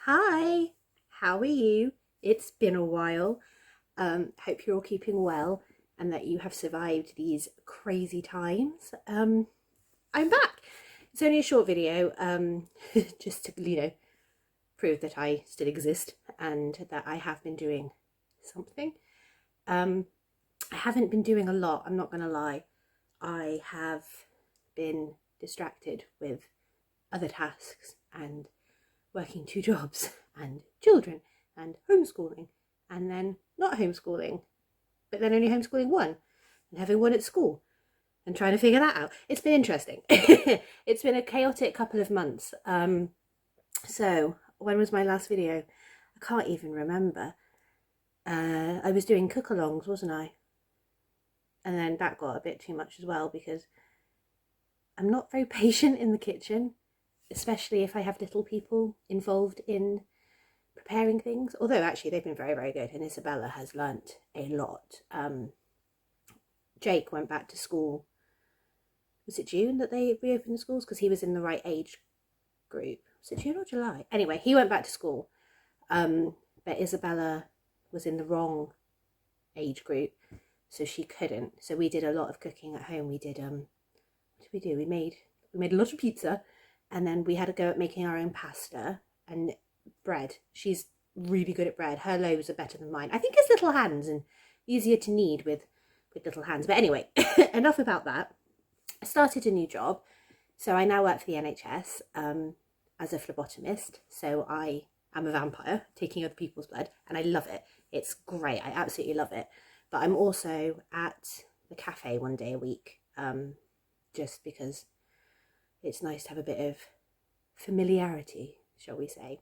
Hi, how are you? It's been a while. Hope you're all keeping well and that you have survived these crazy times. I'm back. It's only a short video, just to, prove that I still exist and that I have been doing something. I haven't been doing a lot, I'm not going to lie. I have been distracted with other tasks and working two jobs and children and homeschooling and then not homeschooling, but then only homeschooling one and having one at school and trying to figure that out. It's been interesting. It's been a chaotic couple of months. So when was my last video? I can't even remember. I was doing cook-alongs, wasn't I? And then that got a bit too much as well because I'm not very patient in the kitchen, especially if I have little people involved in preparing things. Although actually they've been very, very good, and Isabella has learnt a lot. Jake went back to school. Was it June that they reopened the schools? Because he was in the right age group. Was it June or July? Anyway, he went back to school. But Isabella was in the wrong age group, so she couldn't. So we did a lot of cooking at home. We did what did we do? We made a lot of pizza, and then we had to go at making our own pasta and bread. She's really good at bread. Her loaves are better than mine. I think it's little hands and easier to knead with little hands. But anyway, enough about that. I started a new job. So I now work for the NHS as a phlebotomist. So I am a vampire taking other people's blood, and I love it. It's great. I absolutely love it. But I'm also at the cafe one day a week, just because it's nice to have a bit of familiarity, shall we say.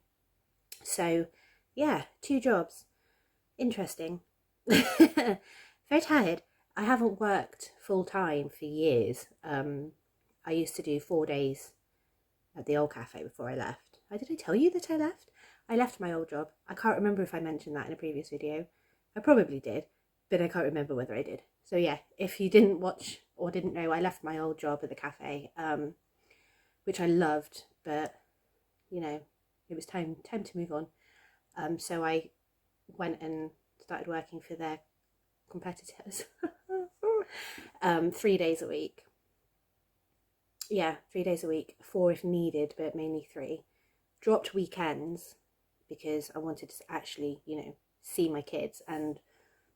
So yeah, two jobs. Interesting. Very tired. I haven't worked full time for years. I used to do 4 days at the old cafe before I left. Did I tell you that I left? I left my old job. I can't remember if I mentioned that in a previous video. I probably did, but I can't remember whether I did. So yeah, if you didn't watch or didn't know, I left my old job at the cafe, which I loved, but you know, it was time to move on. So I went and started working for their competitors. 3 days a week. Yeah, 3 days a week, 4 if needed, but mainly 3. Dropped weekends because I wanted to actually, see my kids. And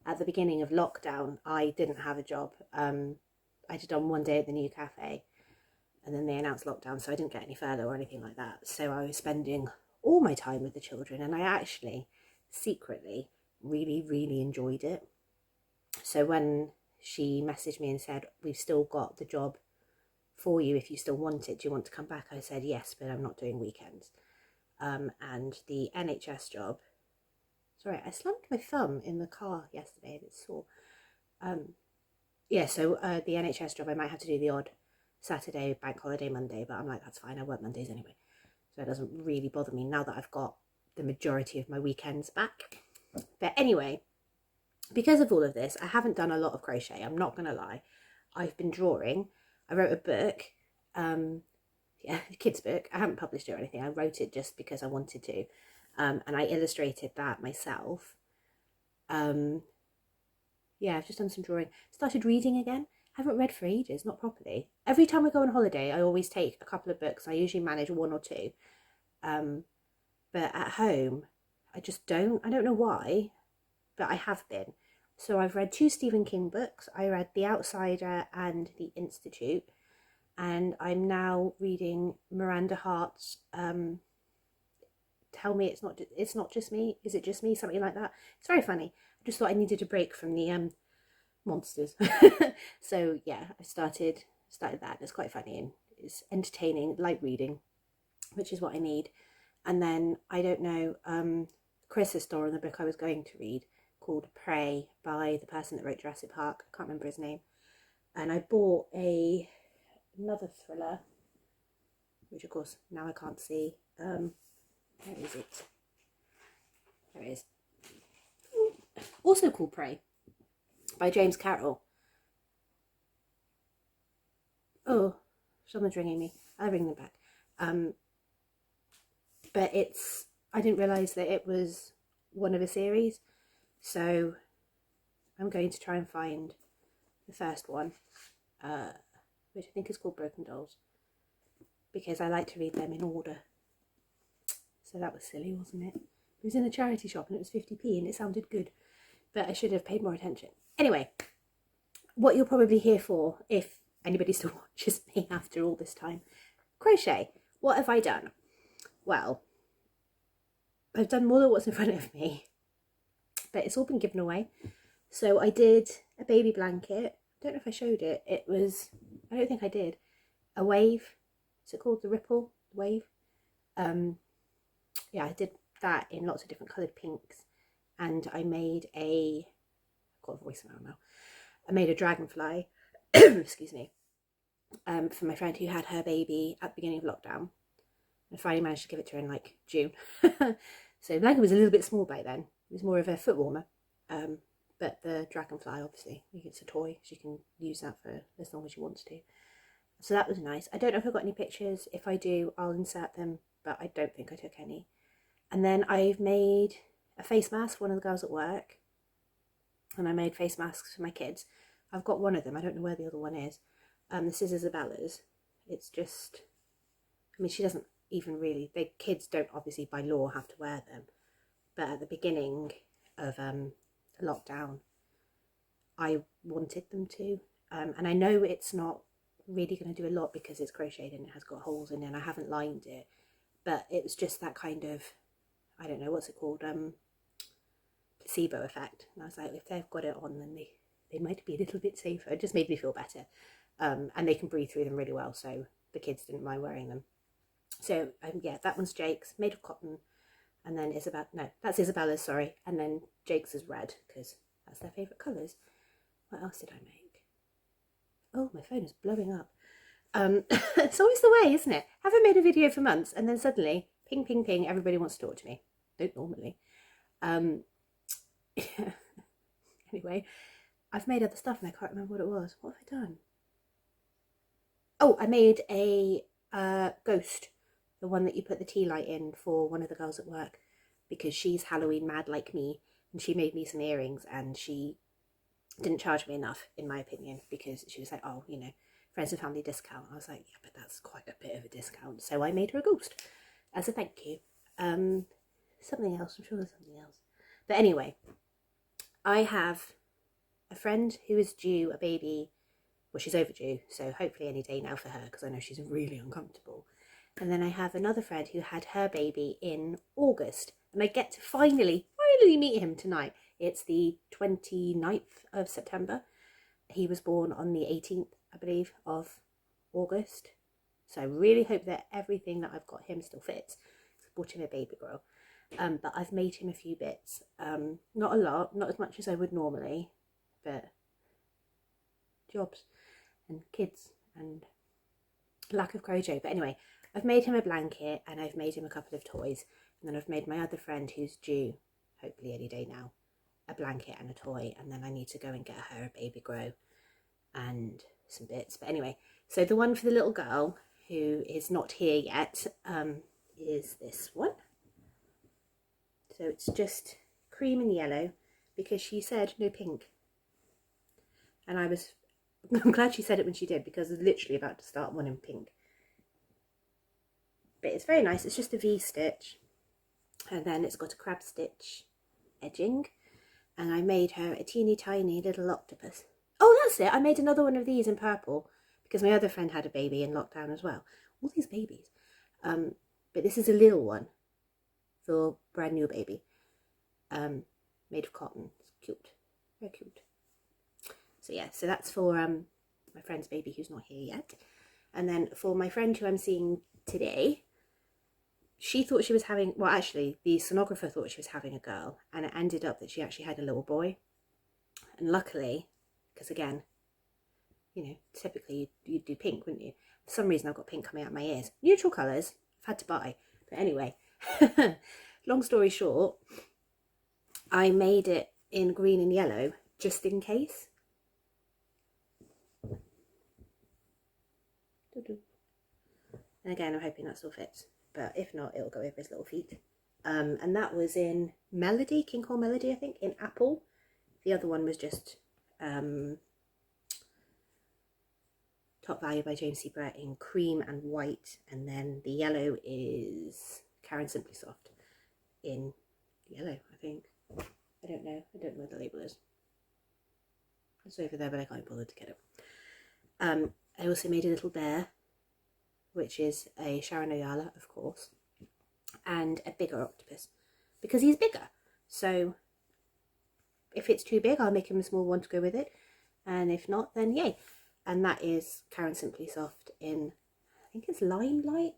at the beginning of lockdown, I didn't have a job. I did on one day at the new cafe, and then they announced lockdown, so I didn't get any furlough or anything like that. So I was spending all my time with the children, and I actually secretly really, really enjoyed it. So when she messaged me and said, we've still got the job for you if you still want it, do you want to come back? I said yes, but I'm not doing weekends. And the NHS job, sorry, I slammed my thumb in the car yesterday and it's sore. So the NHS job, I might have to do the odd Saturday, bank holiday, Monday, but I'm like, that's fine, I work Mondays anyway, so it doesn't really bother me now that I've got the majority of my weekends back. But anyway, because of all of this, I haven't done a lot of crochet, I'm not gonna lie. I've been drawing. I wrote a book, a kid's book. I haven't published it or anything. I wrote it just because I wanted to, and I illustrated that myself. I've just done some drawing. Started reading again. Haven't read for ages, not properly. Every time I go on holiday, I always take a couple of books. I usually manage 1 or 2, but at home, I just don't. I don't know why, but I have been. So I've read 2 Stephen King books. I read The Outsider and The Institute, and I'm now reading Miranda Hart's Tell Me It's Not Just Me. Is it just me? Something like that. It's very funny. I just thought I needed a break from the monsters. So yeah, I started that. It's quite funny and it's entertaining, light reading, which is what I need. And then I don't know, Chris has stolen the book I was going to read, called Prey, by the person that wrote Jurassic Park. I can't remember his name. And I bought another thriller, which of course now I can't see. Where is it? There it is. Also called Prey, by James Carroll. Oh, someone's ringing me. I'll ring them back. But it's I didn't realise that it was one of a series, so I'm going to try and find the first one, which I think is called Broken Dolls, because I like to read them in order. So that was silly, wasn't it? It was in a charity shop and it was 50p and it sounded good, but I should have paid more attention. Anyway, what you're probably here for, if anybody still watches me after all this time, crochet. What have I done? Well, I've done more than what's in front of me, but it's all been given away. So I did a baby blanket. I don't know if I showed it. It was, I don't think I did, a wave. Is it called the Ripple Wave? Yeah, I did that in lots of different coloured pinks, and I made a, I've got a voice now. I made a dragonfly, excuse me, for my friend who had her baby at the beginning of lockdown. I finally managed to give it to her in like June. So the blanket was a little bit small by then. It was more of a foot warmer. But the dragonfly, obviously, it's a toy. She can use that for as long as she wants to. So that was nice. I don't know if I've got any pictures. If I do, I'll insert them, but I don't think I took any. And then I've made a face mask for one of the girls at work. And I made face masks for my kids. I've got one of them. I don't know where the other one is. This is Isabella's. It's just, I mean, she doesn't even really, the kids don't obviously by law have to wear them. But at the beginning of lockdown, I wanted them to. And I know it's not really going to do a lot because it's crocheted and it has got holes in it and I haven't lined it. But it was just that kind of, I don't know, what's it called? Placebo effect. And I was like, if they've got it on, then they might be a little bit safer. It just made me feel better. And they can breathe through them really well, so the kids didn't mind wearing them. So yeah, that one's Jake's, made of cotton. And then that's Isabella's, sorry. And then Jake's is red, because that's their favourite colours. What else did I make? Oh, my phone is blowing up. It's always the way, isn't it? Haven't made a video for months, and then suddenly, ping, ping, ping, everybody wants to talk to me. Don't normally. Anyway, I've made other stuff and I can't remember what it was. What have I done? Oh, I made a ghost, the one that you put the tea light in for one of the girls at work, because she's Halloween mad like me, and she made me some earrings and she didn't charge me enough, in my opinion, because she was like, oh, you know, friends and family discount. I was like, yeah, but that's quite a bit of a discount. So I made her a ghost as a thank you. Something else, I'm sure there's something else. But anyway, I have a friend who is due a baby. Well, she's overdue, so hopefully any day now for her, because I know she's really uncomfortable. And then I have another friend who had her baby in August, and I get to finally meet him tonight. It's the 29th of September. He was born on the 18th, I believe, of August. So I really hope that everything that I've got him still fits. I bought him a baby girl. But I've made him a few bits. Not a lot, not as much as I would normally, but jobs and kids and lack of crochet. But anyway, I've made him a blanket and I've made him a couple of toys, and then I've made my other friend who's due hopefully any day now a blanket and a toy, and then I need to go and get her a baby grow and some bits. But anyway, so the one for the little girl who is not here yet is this one. So it's just cream and yellow, because she said no pink, and I'm glad she said it when she did, because I was literally about to start one in pink. But it's very nice. It's just a V-stitch, and then it's got a crab stitch edging, and I made her a teeny tiny little octopus. Oh, that's it. I made another one of these in purple, because my other friend had a baby in lockdown as well. All these babies. But this is a little one for brand new baby, made of cotton. It's cute, very cute. So yeah, so that's for my friend's baby who's not here yet. And then for my friend who I'm seeing today, she thought she was having, well actually the sonographer thought she was having a girl, and it ended up that she actually had a little boy. And luckily, because again, you know, typically you'd do pink, wouldn't you? For some reason I've got pink coming out of my ears. Neutral colours, I've had to buy. But anyway, long story short, I made it in green and yellow just in case. And again, I'm hoping that still fits, but if not, it'll go over his little feet. And that was in Melody, King Kong Melody, I think, in apple. The other one was just Top Value by James C. Brett in cream and white, and then the yellow is Karen Simply Soft in yellow, I think. I don't know where the label is. It's over there, but I can't bother to get it. I also made a little bear, which is a Sharon Oyala, of course, and a bigger octopus, because he's bigger. So if it's too big, I'll make him a small one to go with it, and if not, then yay. And that is Karen Simply Soft in, I think it's Limelight.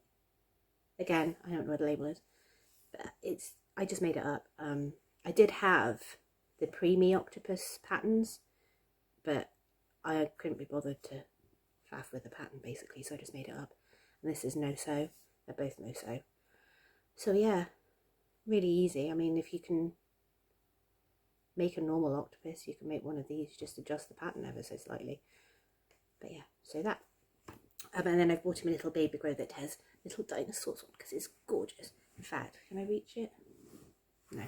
Again, I don't know what the label is, but I just made it up. I did have the Preemie octopus patterns, but I couldn't be bothered to faff with the pattern, basically, so I just made it up. And this is No Sew. They're both No Sew. So yeah, really easy. I mean, if you can make a normal octopus, you can make one of these, just adjust the pattern ever so slightly. But yeah, so that. And then I've bought him a little baby grow that has little dinosaurs on, because it's gorgeous. In fact, can I reach it? No.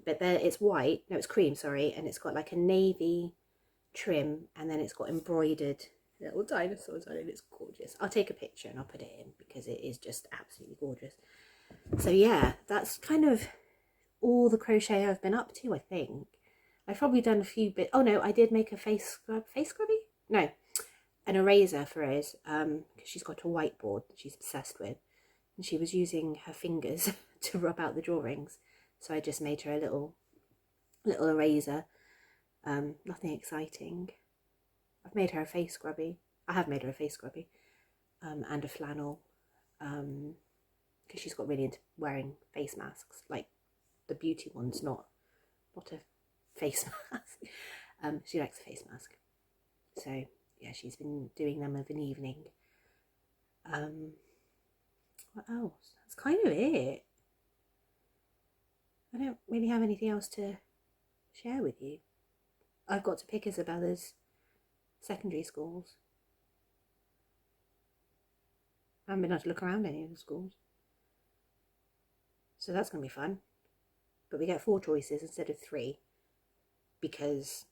But there, it's white. No, it's cream, sorry. And it's got like a navy trim, and then it's got embroidered little dinosaurs on it. It's gorgeous. I'll take a picture and I'll put it in, because it is just absolutely gorgeous. So yeah, that's kind of all the crochet I've been up to, I think. I've probably done a few bits. Oh no, I did make a face scrubby? No, an eraser for hers, because she's got a whiteboard that she's obsessed with, and she was using her fingers to rub out the drawings. So I just made her a little eraser. Nothing exciting. I've made her a face scrubby. I have made her a face scrubby, and a flannel, because she's got really into wearing face masks, like the beauty ones, not a face mask. She likes a face mask. So yeah, she's been doing them of an evening. What else? That's kind of it. I don't really have anything else to share with you. I've got to pick Isabella's secondary schools. I haven't been able to look around any of the schools. So that's going to be fun. But we get 4 choices instead of 3, because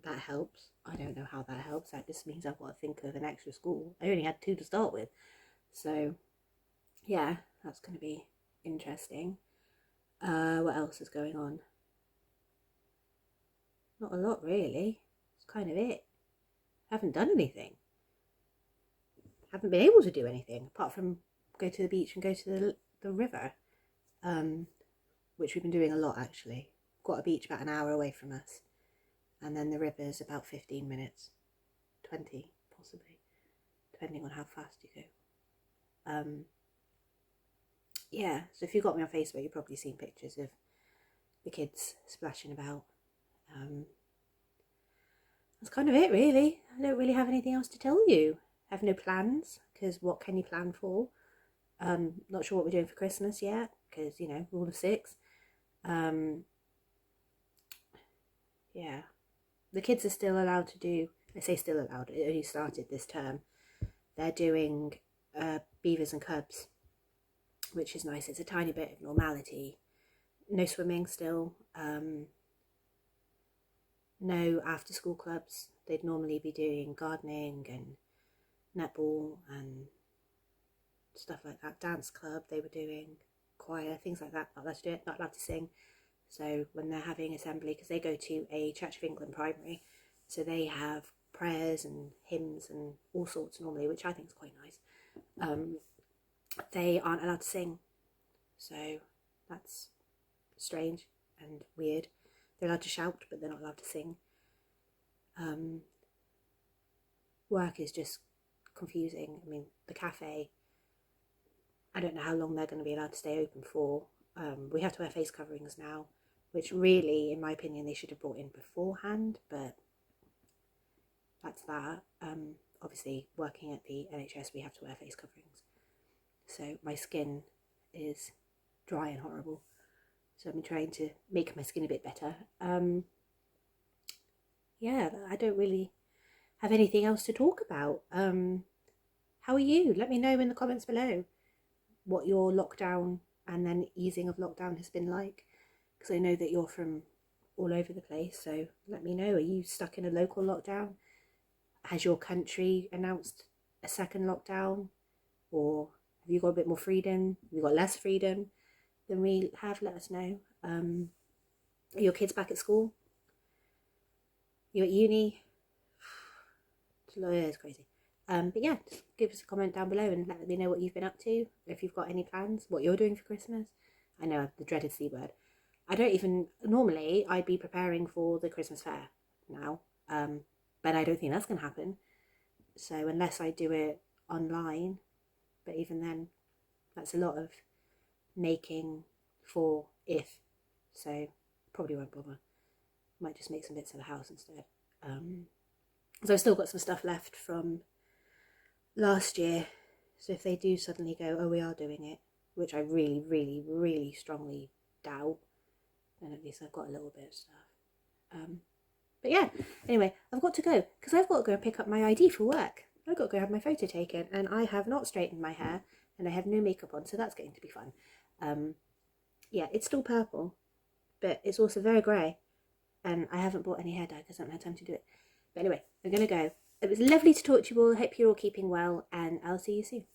that helps. I don't know how that helps. That just means I've got to think of an extra school. I only had 2 to start with. So yeah, that's going to be interesting. What else is going on? Not a lot, really. It's kind of it. I haven't done anything. Haven't been able to do anything apart from go to the beach and go to the river, which we've been doing a lot, actually. Got a beach about an hour away from us, and then the river's about 15 minutes, 20 possibly, depending on how fast you go. Yeah, so if you've got me on Facebook, you've probably seen pictures of the kids splashing about. That's kind of it, really. I don't really have anything else to tell you. I have no plans, because what can you plan for? Not sure what we're doing for Christmas yet, because, you know, rule of 6. Yeah, the kids are still allowed to do, I say still allowed, it only started this term. They're doing beavers and cubs, which is nice. It's a tiny bit of normality. No swimming still. No after school clubs. They'd normally be doing gardening and netball and stuff like that. Dance club they were doing, choir, things like that. Not allowed to do it, not allowed to sing. So when they're having assembly, because they go to a Church of England primary, so they have prayers and hymns and all sorts normally, which I think is quite nice. They aren't allowed to sing, so that's strange and weird. They're allowed to shout, but they're not allowed to sing. Work is just confusing. I mean, the cafe, I don't know how long they're going to be allowed to stay open for. We have to wear face coverings now, which really, in my opinion, they should have brought in beforehand, but that's that. Obviously, working at the NHS, we have to wear face coverings. So my skin is dry and horrible. So I've been trying to make my skin a bit better. Yeah, I don't really have anything else to talk about. How are you? Let me know in the comments below what your lockdown and then easing of lockdown has been like, because I know that you're from all over the place. So let me know, are you stuck in a local lockdown? Has your country announced a second lockdown? Or have you got a bit more freedom? Have you got less freedom than we have? Let us know. Are your kids back at school? You at uni? It's crazy. But yeah, just give us a comment down below and let me know what you've been up to. If you've got any plans, what you're doing for Christmas. I know, the dreaded C word. I don't even, normally I'd be preparing for the Christmas fair now. But I don't think that's going to happen. So unless I do it online, but even then, that's a lot of making for if. So probably won't bother. Might just make some bits of the house instead. So I've still got some stuff left from last year. So if they do suddenly go, oh, we are doing it, which I really, really, really strongly doubt, then at least I've got a little bit of stuff. But yeah, anyway, I've got to go because I've got to go and pick up my ID for work. I've got to go have my photo taken, and I have not straightened my hair and I have no makeup on, so that's going to be fun. Yeah, it's still purple, but it's also very grey, and I haven't bought any hair dye because I haven't had time to do it. But anyway, I'm going to go. It was lovely to talk to you all. I hope you're all keeping well, and I'll see you soon.